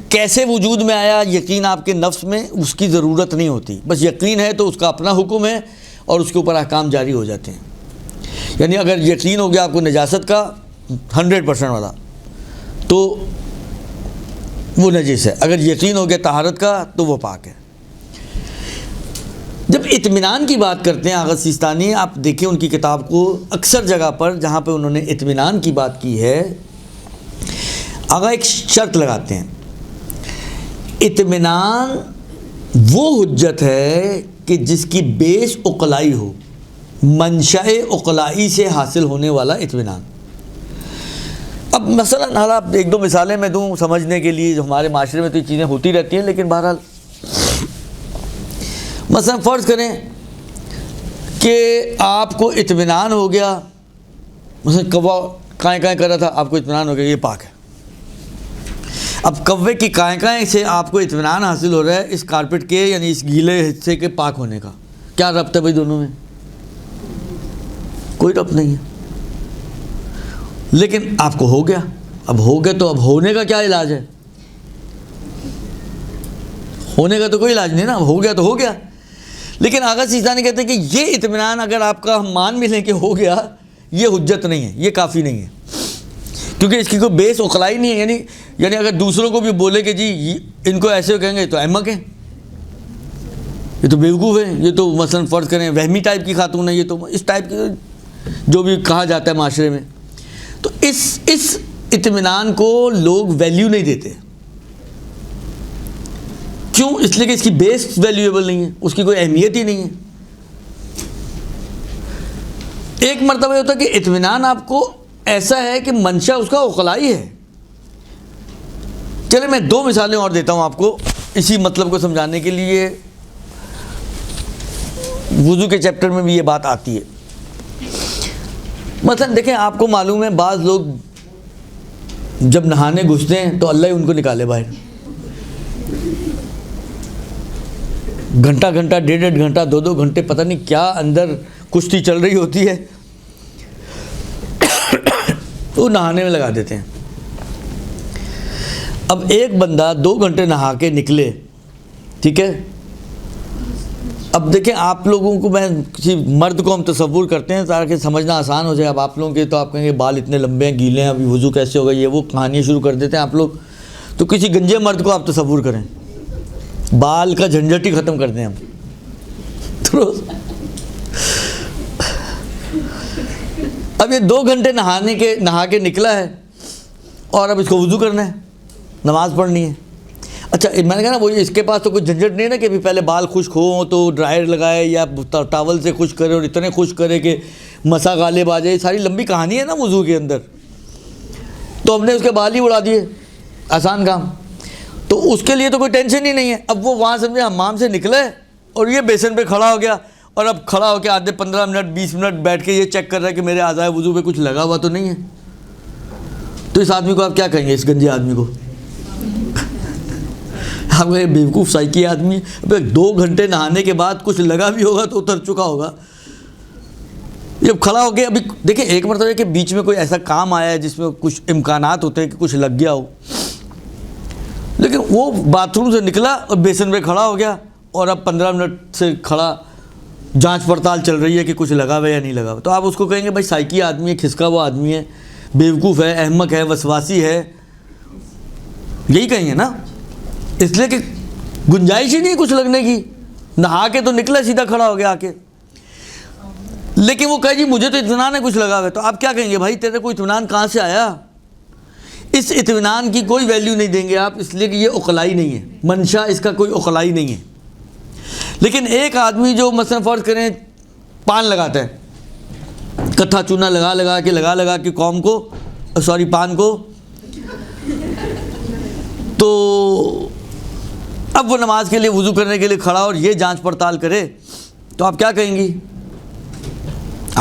کیسے وجود میں آیا یقین آپ کے نفس میں, اس کی ضرورت نہیں ہوتی. بس یقین ہے تو اس کا اپنا حکم ہے اور اس کے اوپر احکام جاری ہو جاتے ہیں. یعنی اگر یقین ہو گیا آپ کو نجاست کا 100% والا تو وہ نجس ہے, اگر یقین ہو گیا طہارت کا تو وہ پاک ہے. جب اطمینان کی بات کرتے ہیں آغا سیستانی, آپ دیکھیں ان کی کتاب کو, اکثر جگہ پر جہاں پہ انہوں نے اطمینان کی بات کی ہے آغا ایک شرط لگاتے ہیں, اطمینان وہ حجت ہے کہ جس کی بیس عقلائی ہو, منشأ عقلائی سے حاصل ہونے والا اطمینان. اب مثلا آپ ایک دو مثالیں میں دوں سمجھنے کے لیے, جو ہمارے معاشرے میں تو یہ چیزیں ہوتی رہتی ہیں, لیکن بہرحال مثلا فرض کریں کہ آپ کو اطمینان ہو گیا, مثلا کوا کائیں کائیں کر رہا تھا, آپ کو اطمینان ہو گیا یہ پاک ہے. اب کوے کی کائیں کائیں سے آپ کو اطمینان حاصل ہو رہا ہے اس کارپیٹ کے یعنی اس گیلے حصے کے پاک ہونے کا. کیا ربط ہے بھائی دونوں میں؟ کوئی ربط نہیں ہے. لیکن آپ کو ہو گیا, اب ہو گیا تو اب ہونے کا کیا علاج ہے؟ ہونے کا تو کوئی علاج نہیں نا, اب ہو گیا تو ہو گیا. لیکن آغا سیستانی کہتے ہیں کہ یہ اطمینان اگر آپ کا ہم مان بھی لیں کہ ہو گیا, یہ حجت نہیں ہے, یہ کافی نہیں ہے, کیونکہ اس کی کوئی بیس عقلائی نہیں ہے. یعنی اگر دوسروں کو بھی بولے کہ جی ان کو ایسے کہیں گے تو احمق ہیں, یہ تو بیوقوف ہیں, یہ تو مثلا فرض کریں وہمی ٹائپ کی خاتون ہے, یہ تو اس ٹائپ کی جو بھی کہا جاتا ہے معاشرے میں, تو اس اطمینان کو لوگ ویلیو نہیں دیتے. کیوں؟ اس لیے کہ اس کی بیس ویلیویبل نہیں ہے, اس کی کوئی اہمیت ہی نہیں ہے. ایک مرتبہ یہ ہوتا ہے کہ اطمینان آپ کو ایسا ہے کہ منشا اس کا عقلائی ہے. چلے میں دو مثالیں اور دیتا ہوں آپ کو اسی مطلب کو سمجھانے کے لیے. وضو کے چیپٹر میں بھی یہ بات آتی ہے. مثلا دیکھیں آپ کو معلوم ہے بعض لوگ جب نہانے گھستے ہیں تو اللہ ہی ان کو نکالے باہر. گھنٹہ گھنٹہ, ڈیڑھ گھنٹہ, دو گھنٹے, پتہ نہیں کیا اندر کشتی چل رہی ہوتی ہے, وہ نہانے میں لگا دیتے ہیں. اب ایک بندہ 2 گھنٹے نہا کے نکلے, ٹھیک ہے. اب دیکھیں آپ لوگوں کو, میں کسی مرد کو ہم تصور کرتے ہیں تاکہ سمجھنا آسان ہو جائے. اب آپ لوگوں کے تو آپ کہیں گے بال اتنے لمبے ہیں, گیلے ہیں, ابھی وضو کیسے ہوگا, یہ وہ کہانیاں شروع کر دیتے ہیں آپ لوگ. تو کسی گنجے مرد کو آپ تصور کریں, بال کا جھنجھٹ ہی ختم کر دیں ہم. اب یہ 2 گھنٹے نہا کے نکلا ہے اور اب اس کو وضو کرنا ہے, نماز پڑھنی ہے. اچھا میں نے کہا نا وہ اس کے پاس تو کوئی جھنجھٹ نہیں ہے نا کہ پہلے بال خشک ہوں تو ڈرائر لگائے یا ٹاول سے خشک کرے اور اتنے خشک کرے کہ مسا غالب آ جائے. ساری لمبی کہانی ہے نا وضو کے اندر. تو ہم نے اس کے بال ہی اڑا دیے, آسان کام. تو اس کے لیے تو کوئی ٹینشن ہی نہیں ہے. اب وہ وہاں سمجھے حمام سے نکلے اور یہ بیسن پہ کھڑا ہو گیا, اور اب کھڑا ہو کے آدھے 15 منٹ 20 منٹ بیٹھ کے یہ چیک کر رہا ہے کہ میرے اعضائے وضو پہ کچھ لگا ہوا تو نہیں ہے. تو اس آدمی کو آپ کیا کہیں گے, اس گنجے آدمی کو؟ آپ کہیں بیوقوف سائیکی آدمی. اب 2 گھنٹے نہانے کے بعد کچھ لگا بھی ہوگا تو اتر چکا ہوگا. جب کھڑا ہو کے ابھی دیکھیں ایک مرتبہ ہے کہ بیچ میں کوئی ایسا کام آیا ہے جس میں کچھ امکانات ہوتے ہیں کہ کچھ لگ گیا ہو, لیکن وہ باتھ روم سے نکلا اور بیسن پہ کھڑا ہو گیا اور اب 15 منٹ سے کھڑا جانچ پڑتال چل رہی ہے کہ کچھ لگا ہوا ہے یا نہیں لگا ہوا. تو آپ اس کو کہیں گے بھائی سائیکی آدمی ہے, کھسکا ہوا آدمی ہے, بیوقوف ہے, احمق ہے, وسواسی ہے, یہی کہیں گے نا. اس لیے کہ گنجائش ہی نہیں کچھ لگنے کی. نہا کے تو نکلا سیدھا کھڑا ہو گیا آ کے. لیکن وہ کہے جی مجھے تو اطمینان ہے کچھ لگا ہوا ہے. تو آپ کیا کہیں گے, بھائی تیرے کو اطمینان کہاں سے آیا؟ اس اطمینان کی کوئی ویلیو نہیں دیں گے آپ, اس لیے کہ یہ عقلائی نہیں ہے, منشا اس کا کوئی عقلائی نہیں ہے. لیکن ایک آدمی جو مثلا فرض کریں پان لگاتا ہے, کٹھا چونا لگا کے قوم کو پان کو, تو اب وہ نماز کے لیے وضو کرنے کے لیے کھڑا اور یہ جانچ پڑتال کرے, تو آپ کیا کہیں گی؟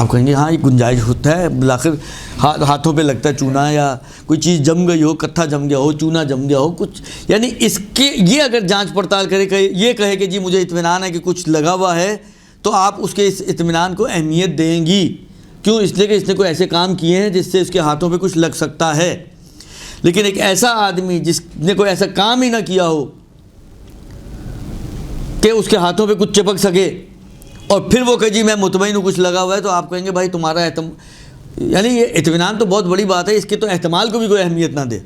آپ کہیں گے ہاں یہ گنجائش ہوتا ہے، بالآخر ہاتھوں پہ لگتا ہے چونا، یا کوئی چیز جم گئی ہو، کتھا جم گیا ہو، چونا جم گیا ہو کچھ، یعنی اس کے یہ اگر جانچ پڑتال کرے، یہ کہے کہ جی مجھے اطمینان ہے کہ کچھ لگا ہوا ہے، تو آپ اس کے اس اطمینان کو اہمیت دیں گی. کیوں؟ اس لیے کہ اس نے کوئی ایسے کام کیے ہیں جس سے اس کے ہاتھوں پہ کچھ لگ سکتا ہے. لیکن ایک ایسا آدمی جس نے کوئی ایسا کام ہی نہ کیا ہو کہ اس کے ہاتھوں پہ کچھ چپک سکے، اور پھر وہ کہ جی میں مطمئن ہوں کچھ لگا ہوا ہے، تو آپ کہیں گے بھائی تمہارا یعنی یہ اطمینان تو بہت بڑی بات ہے، اس کے تو احتمال کو بھی کوئی اہمیت نہ دے،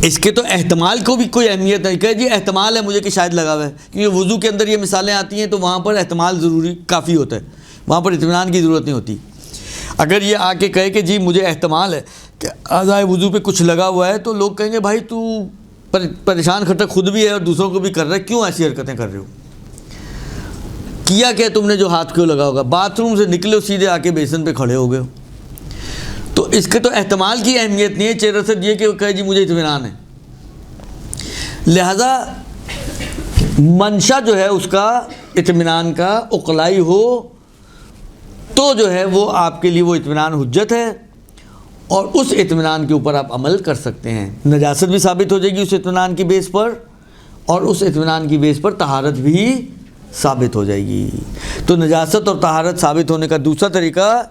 اس کے تو احتمال کو بھی کوئی اہمیت نہیں کہ جی احتمال ہے مجھے کہ شاید لگا ہوا ہے. کیونکہ وضو کے اندر یہ مثالیں آتی ہیں تو وہاں پر احتمال ضروری کافی ہوتا ہے، وہاں پر اطمینان کی ضرورت نہیں ہوتی. اگر یہ آ کے کہے کہ جی مجھے احتمال ہے کہ اعضائے وضو پہ کچھ لگا ہوا ہے، تو لوگ کہیں گے بھائی تو پریشان کھٹک خود بھی ہے اور دوسروں کو بھی کر رہا ہے، کیوں ایسی حرکتیں کر رہے ہو؟ کیا کہ تم نے جو ہاتھ کیوں لگا ہوگا؟ باتھ روم سے نکلے ہو سیدھے آ کے بیسن پہ کھڑے ہو گئے ہو، تو اس کے تو احتمال کی اہمیت نہیں ہے، چہرے سے یہ کہ وہ کہے جی مجھے اطمینان ہے. لہذا منشا جو ہے اس کا اطمینان کا عقلائی ہو تو جو ہے وہ آپ کے لیے وہ اطمینان حجت ہے، اور اس اطمینان کے اوپر آپ عمل کر سکتے ہیں. نجاست بھی ثابت ہو جائے گی اس اطمینان کی بیس پر، اور اس اطمینان کی بیس پر طہارت بھی ثابت ہو جائے گی. تو نجاست اور طہارت ثابت ہونے کا دوسرا طریقہ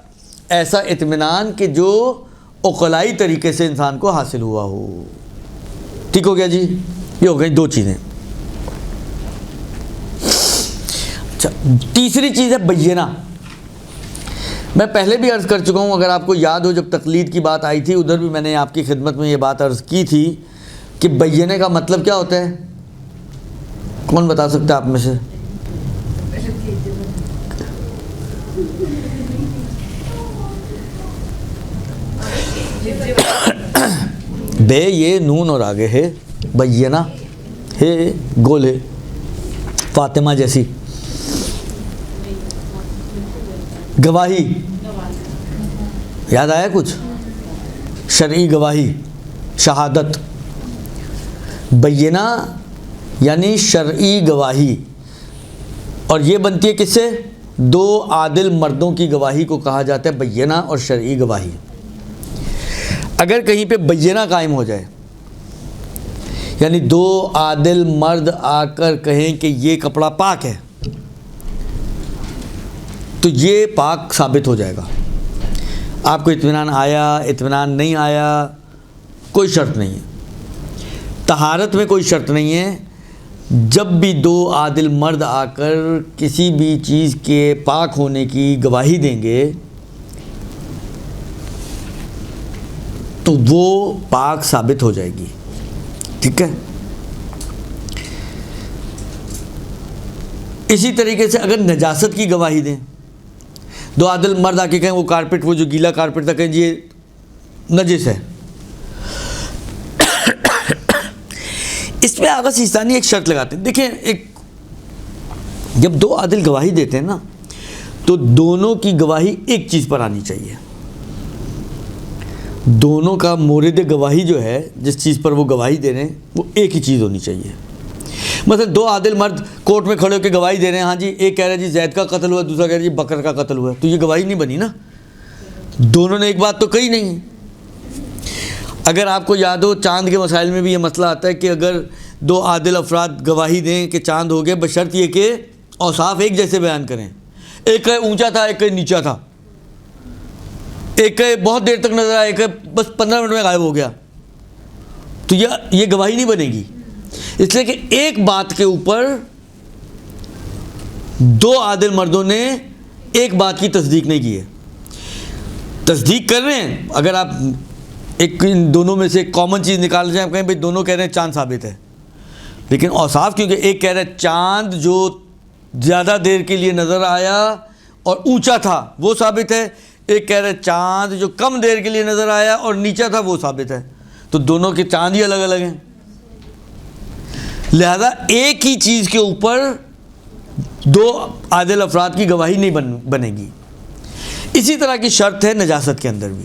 ایسا اطمینان کہ جو عقلائی طریقے سے انسان کو حاصل ہوا ہو. ٹھیک ہو گیا جی؟ یہ ہو گئی دو چیزیں. اچھا، تیسری چیز ہے بینہ. میں پہلے بھی عرض کر چکا ہوں، اگر آپ کو یاد ہو جب تقلید کی بات آئی تھی ادھر بھی میں نے آپ کی خدمت میں یہ بات عرض کی تھی کہ بینے کا مطلب کیا ہوتا ہے؟ کون بتا سکتا ہے آپ میں سے؟ بے یہ نون اور آگے ہے، بینہ ہے گول ہے، فاطمہ جیسی. گواہی یاد آیا کچھ؟ شرعی گواہی، شہادت. بینہ یعنی شرعی گواہی، اور یہ بنتی ہے کس سے؟ دو عادل مردوں کی گواہی کو کہا جاتا ہے بینہ اور شرعی گواہی. اگر کہیں پہ بینہ قائم ہو جائے، یعنی دو عادل مرد آ کر کہیں کہ یہ کپڑا پاک ہے، تو یہ پاک ثابت ہو جائے گا. آپ کو اطمینان آیا، اطمینان نہیں آیا، کوئی شرط نہیں ہے. طہارت میں کوئی شرط نہیں ہے. جب بھی دو عادل مرد آ کر کسی بھی چیز کے پاک ہونے کی گواہی دیں گے تو وہ پاک ثابت ہو جائے گی. ٹھیک ہے؟ اسی طریقے سے اگر نجاست کی گواہی دیں، دو عادل مرد آ کے کہیں وہ کارپیٹ، وہ جو گیلا کارپیٹ تھا، کہیں جی یہ نجس ہے. اس پہ آغا سیستانی ایک شرط لگاتے ہیں. دیکھیں، ایک جب دو عادل گواہی دیتے ہیں نا، تو دونوں کی گواہی ایک چیز پر آنی چاہیے. دونوں کا مورد گواہی جو ہے، جس چیز پر وہ گواہی دے رہے ہیں، وہ ایک ہی چیز ہونی چاہیے. مثلا دو عادل مرد کورٹ میں کھڑے ہو کے گواہی دے رہے ہیں، ہاں جی، ایک کہہ رہا ہے جی زید کا قتل ہوا، دوسرا کہہ رہا ہے جی بکر کا قتل ہوا، تو یہ گواہی نہیں بنی نا. دونوں نے ایک بات تو کہی نہیں. اگر آپ کو یاد ہو، چاند کے مسائل میں بھی یہ مسئلہ آتا ہے کہ اگر دو عادل افراد گواہی دیں کہ چاند ہو گئے، بشرط یہ کہ اوصاف ایک جیسے بیان کریں. ایک کہ اونچا تھا، ایک کہ نیچا تھا، ایک کہ بہت دیر تک نظر آیا، ایک کہ بس 15 منٹ میں غائب ہو گیا، تو یہ گواہی نہیں بنے گی. اس لیے کہ ایک بات کے اوپر دو عادل مردوں نے ایک بات کی تصدیق نہیں کی ہے. تصدیق کر رہے ہیں، اگر آپ ایک ان دونوں میں سے ایک کامن چیز نکال جائیں، آپ کہیں بھائی دونوں کہہ رہے ہیں چاند ثابت ہے، لیکن اوصاف کیونکہ ایک کہہ رہا ہے چاند جو زیادہ دیر کے لیے نظر آیا اور اونچا تھا وہ ثابت ہے، ایک کہہ رہا ہے چاند جو کم دیر کے لیے نظر آیا اور نیچا تھا وہ ثابت ہے، تو دونوں کے چاند ہی الگ الگ ہیں. لہذا ایک ہی چیز کے اوپر دو عادل افراد کی گواہی نہیں بنے گی. اسی طرح کی شرط ہے نجاست کے اندر بھی،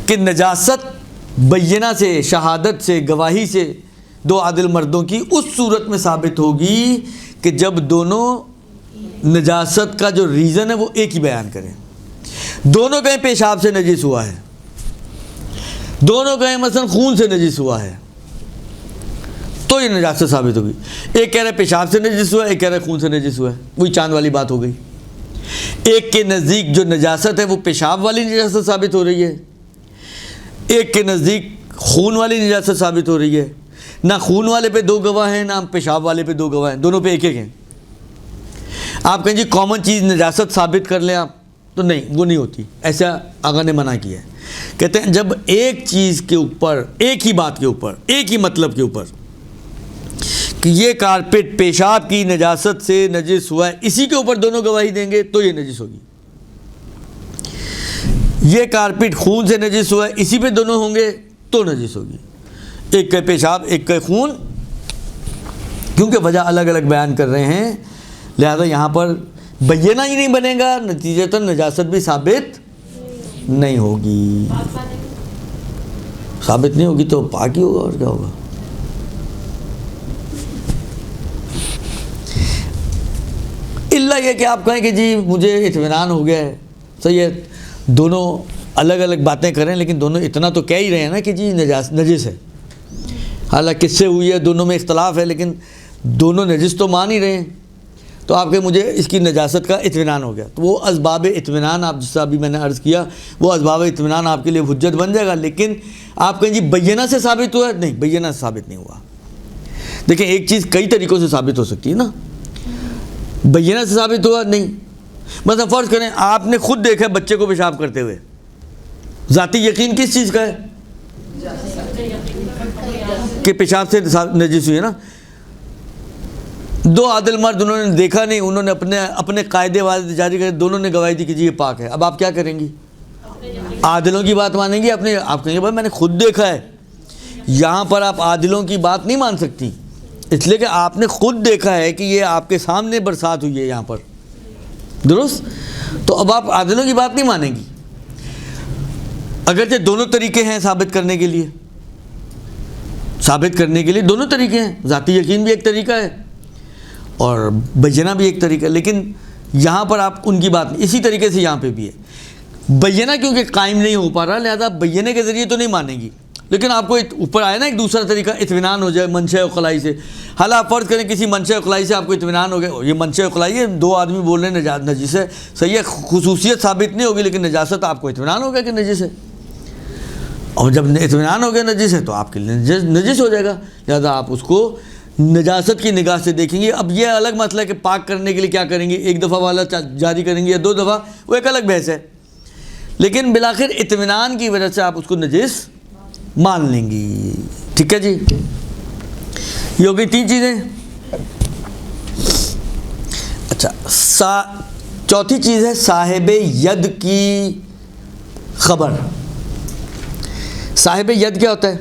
کہ نجاست بینہ سے، شہادت سے، گواہی سے دو عادل مردوں کی اس صورت میں ثابت ہوگی کہ جب دونوں نجاست کا جو ریزن ہے وہ ایک ہی بیان کریں. دونوں کہیں پیشاب سے نجس ہوا ہے, دونوں کہیں مثلا خون سے نجس ہوا ہے, تو یہ نجاست ثابت ہوگی. ایک کہہ رہا ہے پیشاب سے نجس ہوا ہے, ایک کہہ رہا ہے خون سے نجس ہوا ہے, وہی چاند والی بات ہو گئی. ایک کے نزدیک جو نجاست ہے وہ پیشاب والی نجاست ثابت ہو رہی ہے, ایک کے نزدیک خون والی نجاست ثابت ہو رہی ہے. نہ خون والے پہ دو گواہ ہیں, نہ پیشاب والے پہ دو گواہ ہیں, دونوں پہ ایک ایک ہیں. آپ کہیں جی کامن چیز نجاست ثابت کر لیں آپ, تو نہیں, وہ نہیں ہوتی. ایسا آقا نے منع کیا ہے. کہتے ہیں جب ایک چیز کے اوپر, ایک ہی بات کے اوپر, ایک ہی مطلب کے اوپر کہ یہ کارپیٹ پیشاب کی نجاست سے نجس ہوا ہے, اسی کے اوپر دونوں گواہی دیں گے تو یہ نجس ہوگی. یہ کارپیٹ خون سے نجس ہوا ہے, اسی پہ دونوں ہوں گے تو نجس ہوگی. ایک کا پیشاب ایک کا خون, کیونکہ وجہ الگ الگ بیان کر رہے ہیں, لہذا یہاں پر بینہ ہی نہیں بنے گا, نتیجتاً نجاست بھی ثابت نہیں ہوگی. ثابت نہیں ہوگی تو پاک ہی ہوگا, اور کیا ہوگا. اللہ یہ کہ آپ کہیں کہ جی مجھے اطمینان ہو گیا ہے, صحیح ہے, دونوں الگ الگ باتیں کریں لیکن دونوں اتنا تو کہہ ہی رہے ہیں نا کہ جی نجس ہے. حالانکہ کس سے ہوئی ہے دونوں میں اختلاف ہے, لیکن دونوں نجس تو مان ہی رہے ہیں. تو آپ کہ مجھے اس کی نجاست کا اطمینان ہو گیا, تو وہ اسباب اطمینان, آپ جس سے ابھی میں نے عرض کیا, وہ اسباب اطمینان آپ کے لیے حجت بن جائے گا. لیکن آپ کہیں جی بینہ سے ثابت ہوا ہے, نہیں, بینہ سے ثابت نہیں ہوا. دیکھیں ایک چیز کئی طریقوں سے ثابت ہو سکتی ہے نا. بینہ سے ثابت ہوا نہیں, مثلا فرض کریں آپ نے خود دیکھا بچے کو پیشاب کرتے ہوئے, ذاتی یقین کس چیز کا ہے کہ پیشاب سے نجس ہوئی ہے نا. دو عادل مرد انہوں نے دیکھا نہیں, انہوں نے اپنے قاعدے واضح جاری کرے, دونوں نے گواہی دی کہ جی یہ پاک ہے. اب آپ کیا کریں گی؟ عادلوں کی بات مانیں گی اپنے, آپ کہیں گے بھائی میں نے خود دیکھا ہے. یہاں پر آپ عادلوں کی بات نہیں مان سکتی, اس لیے کہ آپ نے خود دیکھا ہے کہ یہ آپ کے سامنے برسات ہوئی ہے یہاں پر, درست. تو اب آپ عادلوں کی بات نہیں مانیں گی, اگرچہ دونوں طریقے ہیں ثابت کرنے کے لیے, ثابت کرنے کے لیے دونوں طریقے ہیں. ذاتی یقین بھی ایک طریقہ ہے اور بینہ بھی ایک طریقہ ہے, لیکن یہاں پر آپ ان کی بات نہیں. اسی طریقے سے یہاں پہ بھی ہے, بینہ کیونکہ قائم نہیں ہو پا رہا, لہذا بینہ کے ذریعے تو نہیں مانیں گی. لیکن آپ کو اوپر آیا نا ایک دوسرا طریقہ, اطمینان ہو جائے منشاء اقلائی سے. حالانکہ آپ فرض کریں کسی منشاء اقلائی سے آپ کو اطمینان ہو گیا, یہ منشاء اقلائی ہے, دو آدمی بول رہے ہیں نجس ہے, صحیح ہے, خصوصیت ثابت نہیں ہوگی لیکن نجاست آپ کو اطمینان ہو گیا کہ نجس ہے. اور جب اطمینان ہو گیا نجس ہے تو آپ کے لیے نجس ہو جائے گا, لہذا آپ اس کو نجاست کی نگاہ سے دیکھیں گے. اب یہ الگ مسئلہ ہے کہ پاک کرنے کے لیے کیا کریں گے, ایک دفعہ والا جاری کریں گے یا دو دفعہ, وہ ایک الگ بحث ہے. لیکن بالآخر اطمینان کی وجہ سے آپ اس کو نجس مان لیں گی. ٹھیک ہے جی, یہ ہو گئی 3 چیزیں. اچھا, چوتھی چیز ہے صاحب ید کی خبر. صاحب ید کیا ہوتا ہے؟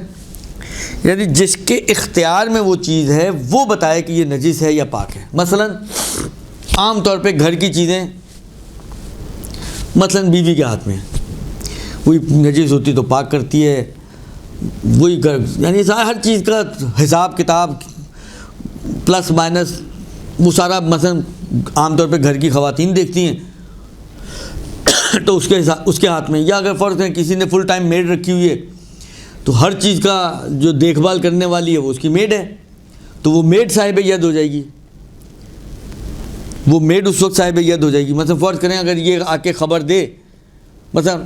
یعنی جس کے اختیار میں وہ چیز ہے وہ بتائے کہ یہ نجس ہے یا پاک ہے. مثلا عام طور پہ گھر کی چیزیں, مثلا بیوی کے ہاتھ میں, وہی نجس ہوتی تو پاک کرتی ہے, وہی یعنی ہر چیز کا حساب کتاب پلس مائنس وہ سارا مثلا عام طور پہ گھر کی خواتین دیکھتی ہیں تو اس کے ہاتھ میں. یا اگر فرض کریں کسی نے فل ٹائم میڈ رکھی ہوئی ہے تو ہر چیز کا جو دیکھ بھال کرنے والی ہے وہ اس کی میڈ ہے, تو وہ میڈ صاحب ید ہو جائے گی, وہ میڈ اس وقت صاحب ید ہو جائے گی. مثلا فرض کریں اگر یہ آ کے خبر دے, مثلا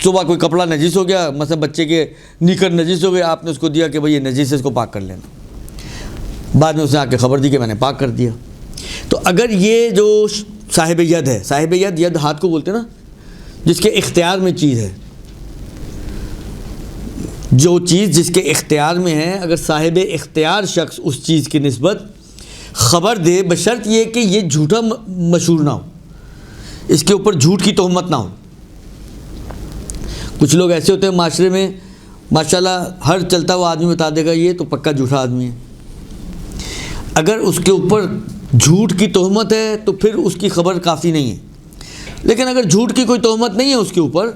صبح کوئی کپڑا نجس ہو گیا, مثلا بچے کے نیکر نجس ہو گئے, آپ نے اس کو دیا کہ بھئی یہ نجس ہے, اس کو پاک کر لینا. بعد میں اس نے آ کے خبر دی کہ میں نے پاک کر دیا. تو اگر یہ جو صاحب ید ہے, صاحب ید ہاتھ کو بولتے ہیں نا, جس کے اختیار میں چیز ہے, جو چیز جس کے اختیار میں ہے, اگر صاحب اختیار شخص اس چیز کی نسبت خبر دے, بشرط یہ کہ یہ جھوٹا مشہور نہ ہو, اس کے اوپر جھوٹ کی تہمت نہ ہو. کچھ لوگ ایسے ہوتے ہیں معاشرے میں, ماشاءاللہ ہر چلتا ہوا آدمی بتا دے گا یہ تو پکا جھوٹا آدمی ہے. اگر اس کے اوپر جھوٹ کی تہمت ہے تو پھر اس کی خبر کافی نہیں ہے. لیکن اگر جھوٹ کی کوئی تہمت نہیں ہے اس کے اوپر,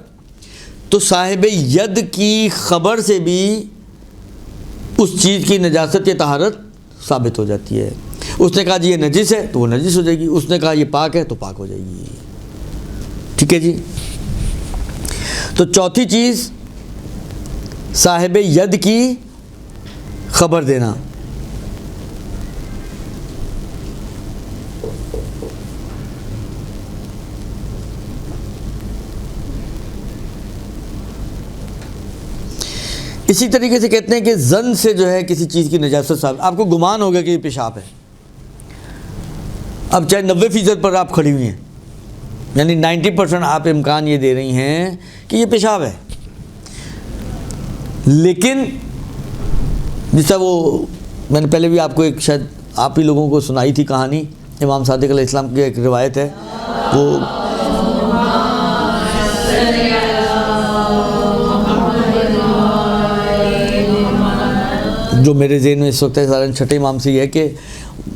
تو صاحب ید کی خبر سے بھی اس چیز کی نجاست یا طہارت ثابت ہو جاتی ہے. اس نے کہا جی یہ نجس ہے تو وہ نجس ہو جائے گی، اس نے کہا یہ پاک ہے تو پاک ہو جائے گی. ٹھیک ہے جی. تو چوتھی چیز صاحب ید کی خبر دینا. اسی طریقے سے کہتے ہیں کہ ظن سے جو ہے کسی چیز کی نجاست ثابت، آپ کو گمان ہو گیا کہ یہ پیشاب ہے، اب چاہے 90% پر آپ کھڑی ہوئی ہیں، یعنی 90% آپ امکان یہ دے رہی ہیں کہ یہ پیشاب ہے، لیکن جیسا وہ میں نے پہلے بھی آپ کو ایک شاید آپ ہی لوگوں کو سنائی تھی کہانی، امام صادق علیہ السلام کی ایک روایت ہے، وہ جو میرے ذہن میں اس وقت ہے سارا چھٹے امام سے یہ ہے کہ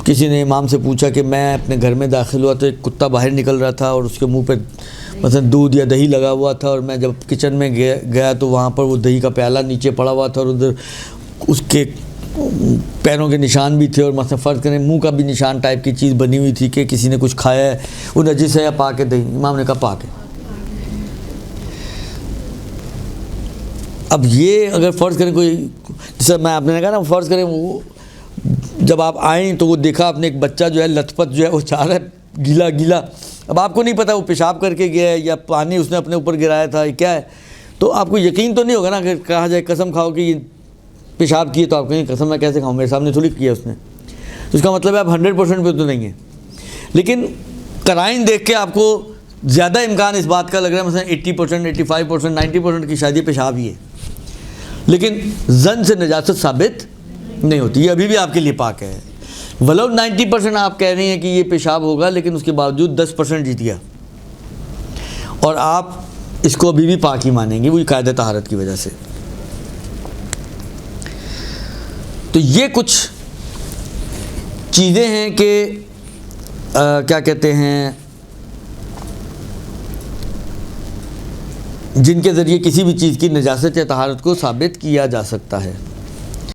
کسی نے امام سے پوچھا کہ میں اپنے گھر میں داخل ہوا تو ایک کتا باہر نکل رہا تھا اور اس کے منہ پہ مثلا دودھ یا دہی لگا ہوا تھا، اور میں جب کچن میں گیا تو وہاں پر وہ دہی کا پیالہ نیچے پڑا ہوا تھا اور ادھر اس کے پیروں کے نشان بھی تھے، اور مثلا فرض کریں منہ کا بھی نشان ٹائپ کی چیز بنی ہوئی تھی کہ کسی نے کچھ کھایا ہے، وہ نجس ہے یا پاک ہے دہی؟ امام نے کہا پاک ہے. اب یہ اگر فرض کریں کوئی، جیسے میں آپ نے کہا نا، فرض کریں وہ جب آپ آئیں تو وہ دیکھا آپ نے ایک بچہ جو ہے لت پت جو ہے وہ چاہ رہا ہے گیلا گیلا، اب آپ کو نہیں پتہ وہ پیشاب کر کے گیا ہے یا پانی اس نے اپنے اوپر گرایا تھا یہ کیا ہے، تو آپ کو یقین تو نہیں ہوگا نا. اگر کہا جائے قسم کھاؤ کہ یہ پیشاب کیے تو آپ کہیں قسم میں کیسے کھاؤں، میرے سامنے تھوڑی کیا اس نے، تو اس کا مطلب ہے آپ 100% پہ تو نہیں ہیں. لیکن قرائن دیکھ کے آپ کو زیادہ امکان اس بات کا لگ رہا ہے مثلا 80%، 85%، 90% کی شاید یہ پیشاب ہی ہے، لیکن ظن سے نجاست ثابت نہیں ہوتی. یہ ابھی بھی آپ کے لیے پاک ہے، ولو 90% آپ کہہ رہی ہیں کہ یہ پیشاب ہوگا، لیکن اس کے باوجود 10% جیت گیا اور آپ اس کو ابھی بھی پاک ہی مانیں گے، وہی قاعدہ طہارت کی وجہ سے. تو یہ کچھ چیزیں ہیں کہ کیا کہتے ہیں جن کے ذریعے کسی بھی چیز کی نجاست یا طہارت کو ثابت کیا جا سکتا ہے.